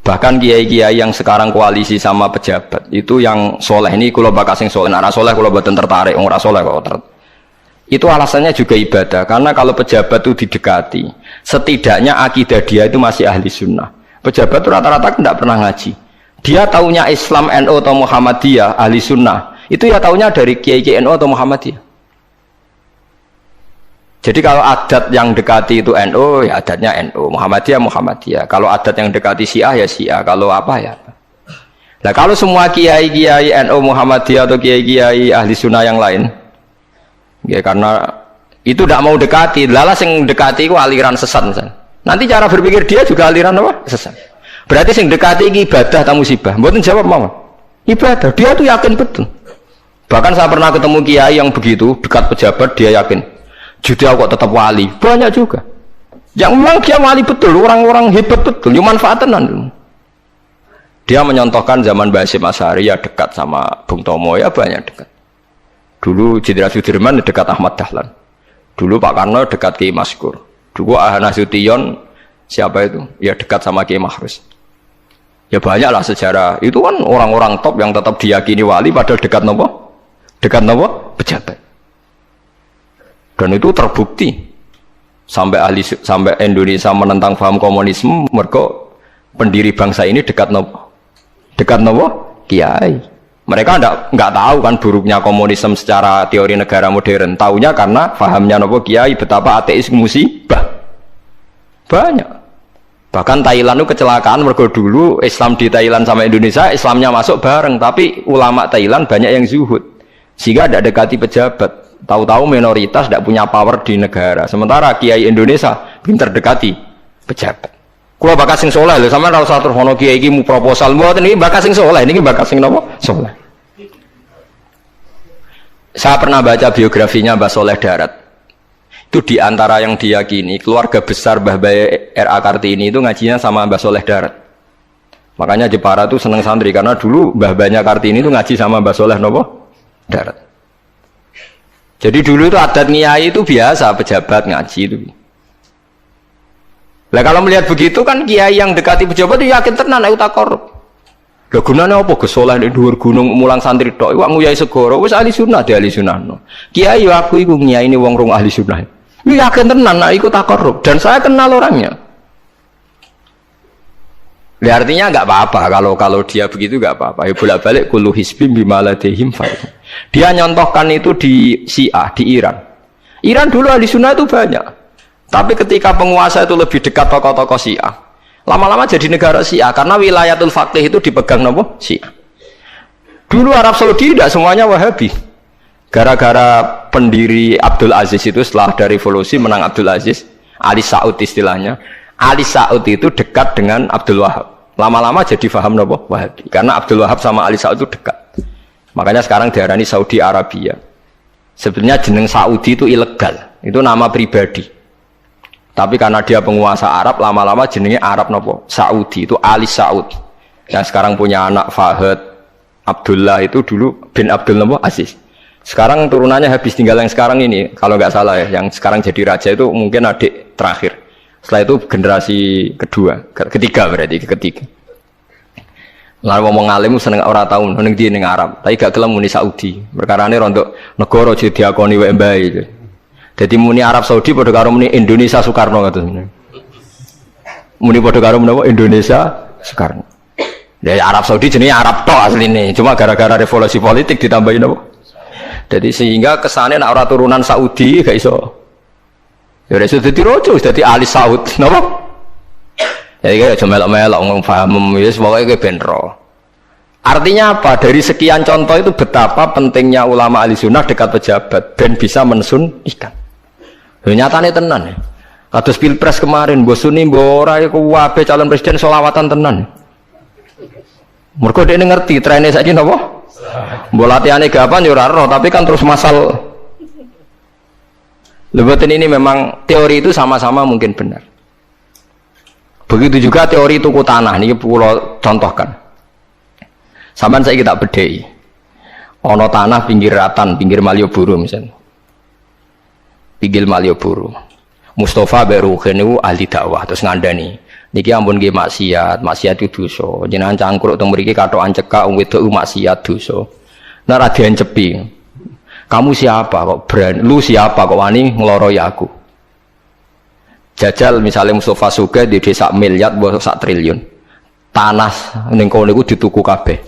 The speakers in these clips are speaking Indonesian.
Bahkan kiai-kiai yang sekarang koalisi sama pejabat itu yang soleh ini kalau bakas yang soleh, anak soleh kalau buatan tertarik, orang soleh kok itu alasannya juga ibadah. Karena kalau pejabat itu didekati, setidaknya akidah dia itu masih ahli sunnah. Pejabat itu rata-rata tidak pernah ngaji. Dia taunya Islam NU atau Muhammadiyah ahli sunnah. Itu ya taunya dari kiai-kiai NU atau Muhammadiyah. Jadi kalau adat yang dekati itu NU, ya adatnya NU, Muhammadiyah, Muhammadiyah. Kalau adat yang dekati Syiah, ya Syiah. Kalau apa, ya apa. Nah kalau semua kiai-kiai NU, Muhammadiyah atau kiai-kiai ahli sunnah yang lain, ya karena itu tidak mau dekati, lalas yang dekati itu aliran sesat. Misalnya. Nanti cara berpikir dia juga aliran apa? Sesat. Berarti yang dekati ini ibadah atau musibah? Mboten jawab mama. Ibadah, dia tuh yakin betul. Bahkan saya pernah ketemu kiai yang begitu, dekat pejabat, dia yakin. Jadi aku tetap wali, banyak juga. Yang memang dia wali betul, orang-orang hebat betul, cuma manfaatan. Dia menyontohkan zaman Mbah Hasyim Asy'ari ya dekat sama Bung Tomo ya banyak dekat. Dulu Jenderal Sudirman dekat Ahmad Dahlan. Dulu Pak Karno dekat Kiai Maskur. Dulu Ahana Sution siapa itu? Ya dekat sama Kiai Mahrus. Ya banyaklah sejarah. Itu kan orang-orang top yang tetap diyakini wali padahal dekat nopo? Dekat nopo? Pejabat. Dan itu terbukti sampai Indonesia menentang paham komunisme mergo pendiri bangsa ini dekat nopo kiai. Mereka nggak tahu kan buruknya komunisme secara teori negara modern, taunya karena pahamnya nopo kiai betapa ateis musibah banyak. Bahkan Thailand itu kecelakaan mergo dulu Islam di Thailand sama Indonesia Islamnya masuk bareng, tapi ulama Thailand banyak yang zuhud sehingga tidak dekati pejabat. Tahu-tahu minoritas tidak punya power di negara. Sementara kiai Indonesia pinter dekati pejabat. Kalau bakas sing soleh lho, sama ora usah terus ono kiai iki mu proposal mboten iki bakas sing soleh, niki bakas sing napa? Soleh. Saya pernah baca biografinya Mbah Soleh Darat. Itu di antara yang diyakini keluarga besar Mbah Bae R.A. Kartini itu ngajinya sama Mbah Soleh Darat. Makanya Jepara itu seneng santri karena dulu Mbah Banyak Kartini itu ngaji sama Mbah Soleh napa? Darat. Jadi dulu itu adat kiai itu biasa pejabat ngaji itu. Lah kalau melihat begitu kan kiai yang dekati pejabat itu yakin tenan aku tak korup. Lah gunane apa gesoleh ning dhuwur gunung mulang santri tok. Iku nguyai segoro wis ahli sunnah de ahli sunnah. Kiai aku iku ngiyaine wong rong ahli sunnah. Iku yakin tenan nek iku tak korup dan saya kenal orangnya. Ya artinya enggak apa-apa kalau dia begitu enggak apa-apa. Ya bolak-balik kullu hisbim bima ladehim fa. Dia nyontohkan itu di Syiah di Iran. Iran dulu ahli sunnah itu banyak. Tapi ketika penguasa itu lebih dekat tokoh-tokoh Syiah, lama-lama jadi negara Syiah karena wilayatul faqih itu dipegang nopo Syiah. Dulu Arab Saudi tidak semuanya Wahabi. Gara-gara pendiri Abdul Aziz itu setelah dari revolusi menang Abdul Aziz, Ali Saud istilahnya. Ali Saud itu dekat dengan Abdul Wahab. Lama-lama jadi faham nopo Wahabi. Karena Abdul Wahab sama Ali Saud itu dekat. Makanya sekarang diarani Saudi Arabia. Sebenarnya jeneng Saudi itu ilegal. Itu nama pribadi. Tapi karena dia penguasa Arab, lama-lama jenengnya Arab nopo Saudi. Itu Ali Saud. Yang sekarang punya anak Fahad Abdullah itu dulu bin Abdul nopo Aziz. Sekarang turunannya habis tinggal yang sekarang ini. Kalau nggak salah ya, yang sekarang jadi raja itu mungkin adik terakhir. Setelah itu generasi ketiga berarti ketiga. Lalu ngomong alim seneng ora tau ning ndi ning Arab, tapi gak gelem muni Saudi. Perkarane rontok negara jadi diakoni wae mbae itu. Dadi muni Arab Saudi padha karo muni Indonesia Soekarno ngoten. Muni padha karo menapa Indonesia Soekarno. Ya Arab Saudi jenenge Arab tok asline, cuma gara-gara revolusi politik ditambahin apa? Jadi sehingga kesane nek ora turunan Saudi gak iso. Ya wis dadi rojo, dadi Ali Saud, napa? Jadi kayak cuma melok-melok ngomong paham, wis pokoke ben ro. Artinya apa? Dari sekian contoh itu betapa pentingnya ulama ahli sunnah dekat pejabat ben bisa mensunnikan. Nyatane tenan ya. Kados pilpres kemarin, mbok suni mbok ora iku wae calon presiden selawatan tenan. Mergo dekne ngerti trene saiki napa? Mbok latihane gapan ya ora ro, tapi kan terus masal. Lebatin ini memang teori itu sama-sama mungkin benar. Begitu juga teori tuku tanah ini pulau contohkan. Sampeyan saya kita bedhei. Ono tanah pinggir Ratan, pinggir Malioboro misalnya. Pinggir Malioboro. Mustafa Beruhin itu ahli dakwah terus ngandani. Niki ampun nggih maksiat itu dosa. Jenengan cangkruk teng mriki kathokan cekak wong wedok maksiat dosa. Nek ra diencepi. Kamu siapa kok berani? Lu siapa kok wani ngloroi aku? Jajal misalnya Mustafa Sugih di desa miliar mbok sak triliun. Tanah ning kono niku dituku kabeh.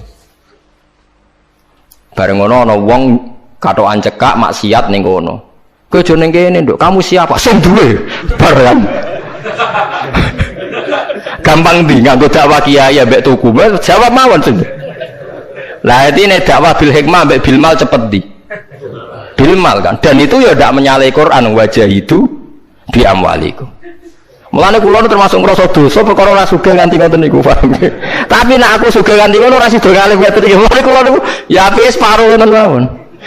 Bareng ngono ana wong kathokan cekak maksiat ning kono. Kowe aja ning kene, Nduk. Kamu siapa? Sing duwe. Bareng. Gampang ndi nganggo dakwah kiai ambek tuku. Jawab mawon sing. Lah intine dakwah bil hikmah ambek bil mal cepet ndi? Bil mal kan. Dan itu ya ndak menyalahi Quran wajah itu bi amwalikum. Mulane kula termasuk ngrasa dosa perkara ora sugih nganti ngoten niku, paham. Tapi nek aku sugih nganti ngono ora sida ngalih ngoten iki. Mulane kula niku ya ape separo ngoten mawon.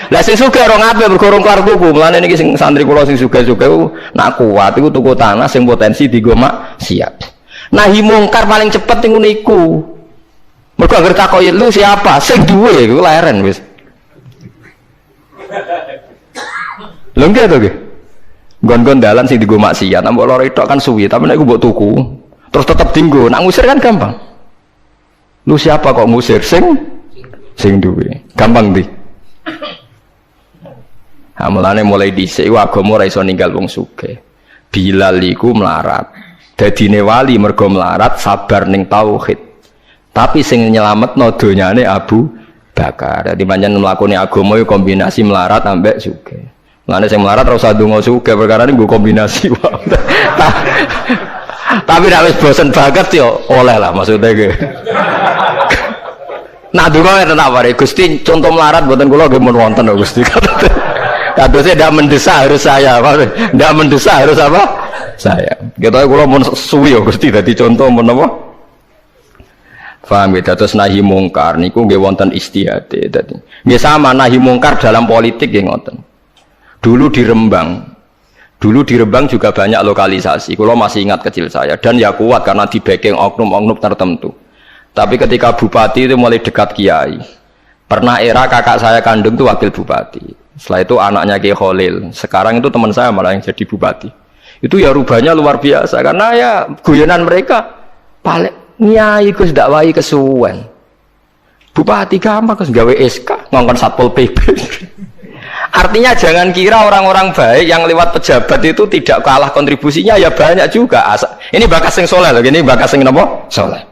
Lah sing sugih ora ngape mergo rong kelar tuku. Mulane niki sing santri kula sing sugih-sugih nak kuat iku tuku tanah sing potensi dienggo maksiat. Nahi mungkar paling cepet niku niku. Mergo anggere takoki lu siapa? Sing duwe iku leren wis. Lho nggih to nggih. Gon-gon dalan sing dienggo maksiat, mbok lara tok kan suwi, tapi nek mbok tuku, terus tetep dienggo, nak ngusir kan gampang. Lu siapa kok ngusir? Sing duwe. Gampang ndi? Ha mulane mulai dhisik agama ora iso ninggal wong sugih. Bilal iku melarat. Dadine wali mergo melarat sabar ning tauhid. Tapi sing nyelametno donyane Abu Bakar. Dadi pancen mlakune agama iku kombinasi melarat ambek sugih. Mulane sing melarat ora usah ndonga sugih perkara niku kombinasi wae. Tapi nek wis bosen banget yo oleh lah maksudnya ge. Nah donga ngeten tak wari Gusti contoh melarat mboten kula nggih mun wonten Gusti. Kadosnya tidak mendesak harus saya, tidak mendesak harus apa? Saya. Kita kalau mau suwi ya Gusti dadi contoh mun apa? Paham ya, terus nahi mungkar niku nggih wonten istihate dadi. Nggih sama nahi mungkar dalam politik nggih ngoten. Dulu di Rembang juga banyak lokalisasi. Kalau masih ingat kecil saya dan ya kuat karena di backing oknum-oknum tertentu. Tapi ketika bupati itu mulai dekat kiai. Pernah era kakak saya kandung itu wakil bupati. Setelah itu anaknya Kiai Khalil. Sekarang itu teman saya malah yang jadi bupati. Itu ya rubahnya luar biasa karena ya guyonan mereka paling nyai Gus dakwai kesuwen. Bupati gampang Gus gawe SK ngongkon Satpol PP. Artinya jangan kira orang-orang baik yang lewat pejabat itu tidak kalah kontribusinya ya banyak juga. Ini bakas yang soleh loh, ini bakas yang apa? Soleh.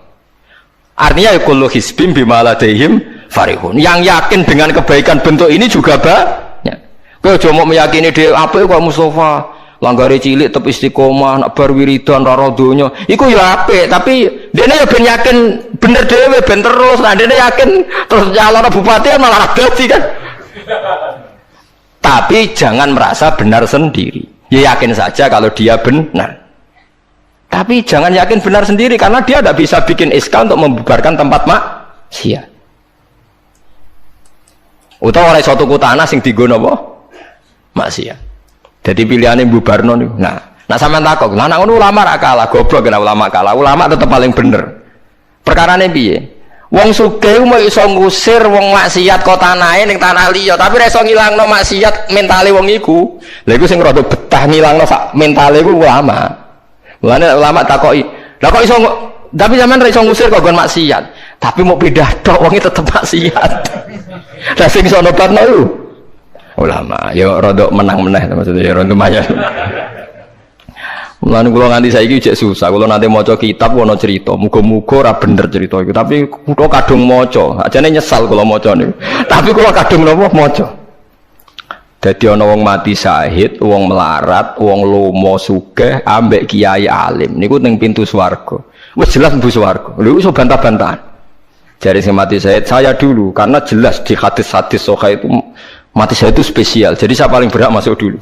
Artinya kullu hisbim bima ladaihim farihun. Yang yakin dengan kebaikan bentuk ini juga banyak. Kowe aja mau meyakini dhewe apik kok Mustafa langgare cilik tetep istiqomah nak bar wiridan ora donya. Iku ya apik, tapi dene ya ben yakin bener dhewe ben terus. Nah dene yakin terus calon bupati malah dadi kan. Tapi jangan merasa benar sendiri. Ya yakin saja kalau dia benar. Tapi jangan yakin benar sendiri karena dia tidak bisa bikin SK untuk membubarkan tempat maksiat. Utawa ora iso tuku tanah sing dienggo napa? Maksiat. Jadi pilihannya bubarno niku. Nah sampean takok, lah nek ngono ulama ra kalah, goblok kena ulama kalah. Ulama tetap paling bener. Perkarane piye? Wong sugih mau iso ngusir wong maksiat kok tanahe ning tanah liya, tapi ora iso ngilangno maksiat mentale wong iku. Lha iku sing rada betah ngilangno sak mentale iku ulama. Mulane ulama takoki, "Lah kok iso tapi sampean ora iso ngusir kok gon maksiat, tapi mau pindah tok wonge tetep maksiat." Lah sing iso nobatno iku ulama. Ya rada menang-meneh maksudnya ya rada lumayan. Mulane kula nganti saiki jek susah. Kula nate maca kitab ana cerita, muga-muga ora bener cerita iku, tapi kula kadung maca. Ajane nyesal kula maca niku. Tapi kula kadung napa maca. Dadi ana wong mati syahid, wong melarat, wong lomo sugih ambek kiai alim niku ning pintu swarga. Wis jelas mlebu swarga. Lha iso bantah-bantahan. Jare sing mati syahid saya dulu karena jelas di hadis-hadis sahih itu mati syahid itu spesial. Jadi saya paling berhak masuk dulu.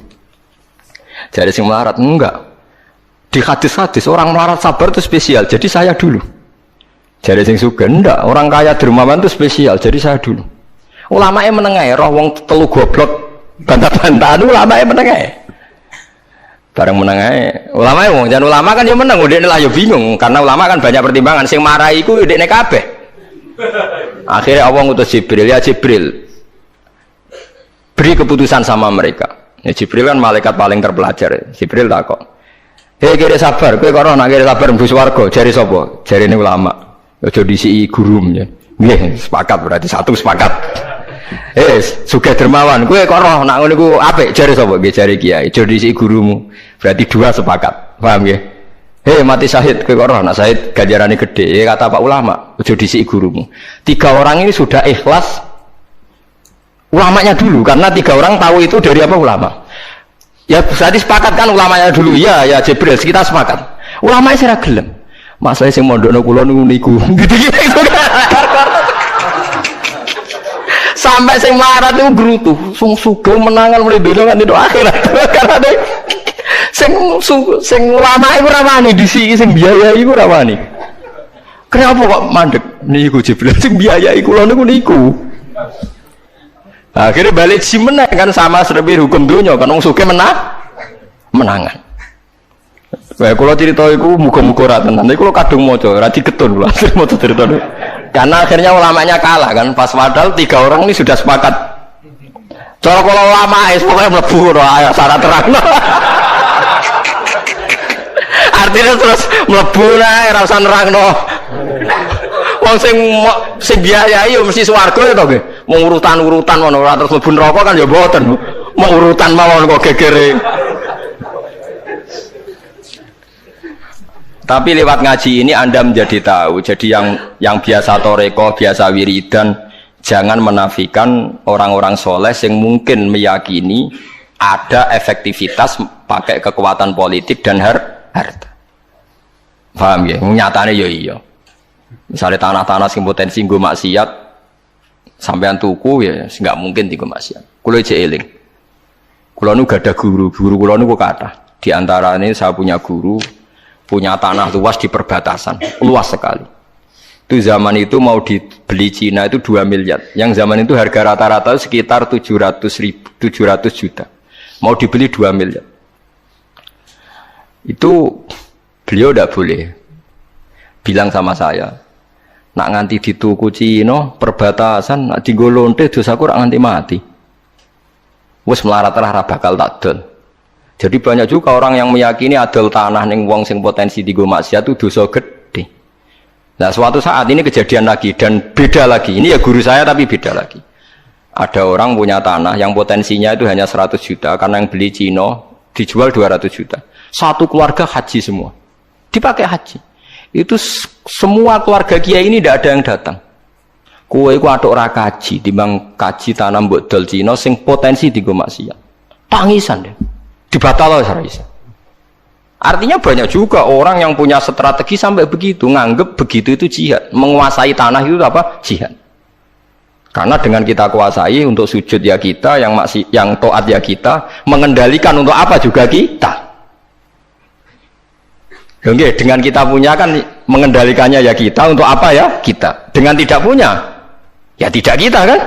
Jare sing melarat enggak. Di hadis-hadis orang melarat sabar itu spesial, jadi saya dulu. Jadi sing sugih ndak, orang kaya dermawan itu spesial, jadi saya dulu. Ulamae menengae roh wong telu goblok bantah-bantahan ulamae menengae. Bareng menengae, ulamae wong jan ulama kan ya meneng, ndekne lah ya bingung karena ulama kan banyak pertimbangan, sing marahi iku ndekne kabeh. Akhirnya Allah ngutus Jibril, ya Jibril. Beri keputusan sama mereka. Ya Jibril kan malaikat paling terpelajar. Jibril takok. Hei kira sabar, kowe kok nak kira sabar mlebu swarga, jare sapa? Jarene ulama. Aja disiki gurum ya. Nggih, sepakat berarti satu sepakat. Sugih dermawan, kowe kok roh nak ngono iku apik jare sapa? Nggih jare kiai. Aja disiki gurumu. Berarti dua sepakat. Paham nggih? Mati syahid, kowe kok roh nak syahid ganjarane gede. Kata Pak ulama, aja disiki gurumu. 3 orang ini sudah ikhlas ulamanya dulu karena 3 orang tahu itu dari apa ulama. Ya berarti sepakat kan ulamanya dulu. Iya ya Jibril kita sepakat. Ulamanya sira gelem. Masalah sing mondokno kula niku. Gitu-gitu. Sampai sing marat itu gerutu, sing sugih menangan mulai dulu kan itu akhirat. Karena deh sing ulama iku ora wani disiki sing biayai iku ora wani. Kenapa kok mandek niku Jibril sing biayai kula niku. Akhirnya balik si menang kan sama seperti hukum dunia kan wong sugih menangan. Kayak kalau cerita itu muga-muga ora tenan. Nek kula kadung maca ora digetun kula maca cerita. Karena akhirnya ulamanya kalah kan pas padahal 3 orang ini sudah sepakat. Cara kalau ulama pokoknya mlebu ora syarat terang. Artinya terus mlebu ae ora usah nerangno. Wong sing biayai yo mesti swarga ya to nggih. Mau urutan-urutan ngono ora terus mlebu neraka kan ya mboten. Mau urutan mawon kok gegere. Tapi lewat ngaji ini Anda menjadi tahu. Jadi yang biasa toreko, biasa wiridan, jangan menafikan orang-orang soleh yang mungkin meyakini ada efektivitas pakai kekuatan politik dan harta. Paham ya? Nyatanya ya iya. Misalnya tanah-tanah sing potensi nggo maksiat sampean tuku ya nggak mungkin dienggo maksiat. Kulo aja eling. Kulo nu gak ada guru kulo nu kathah. Di antaranya saya punya guru punya tanah luas di perbatasan, luas sekali. Itu zaman itu mau dibeli Cina itu 2 miliar. Yang zaman itu harga rata-rata sekitar 700 juta. Mau dibeli 2 miliar. Itu beliau tidak boleh bilang sama saya, nak nganti dituku Cina perbatasan, nak digolonte dosaku rak nganti mati. Wes melarat-larat bakal takdol. Jadi banyak juga orang yang meyakini adol tanah ning wong sing potensi digo maksiat itu dosa gede. Nah, suatu saat ini kejadian lagi dan beda lagi. Ini ya guru saya tapi beda lagi. Ada orang punya tanah yang potensinya itu hanya 100 juta karena yang beli Cina dijual 200 juta. Satu keluarga haji semua. Dipakai haji. Itu semua keluarga kiai ini tidak ada yang datang. Kowe iku atuk ora kaji, timbang kaji tanah mbok dol Cina sing potensi digo maksiat. Tangisan deh. Dibatal ora iso. Artinya banyak juga orang yang punya strategi sampai begitu, nganggep begitu itu jihad, menguasai tanah itu apa? Jihad. Karena dengan kita kuasai untuk sujud ya kita, yang taat ya kita, mengendalikan untuk apa juga kita. Oke, dengan kita punya kan mengendalikannya ya kita, untuk apa ya kita. Dengan tidak punya, ya tidak kita kan.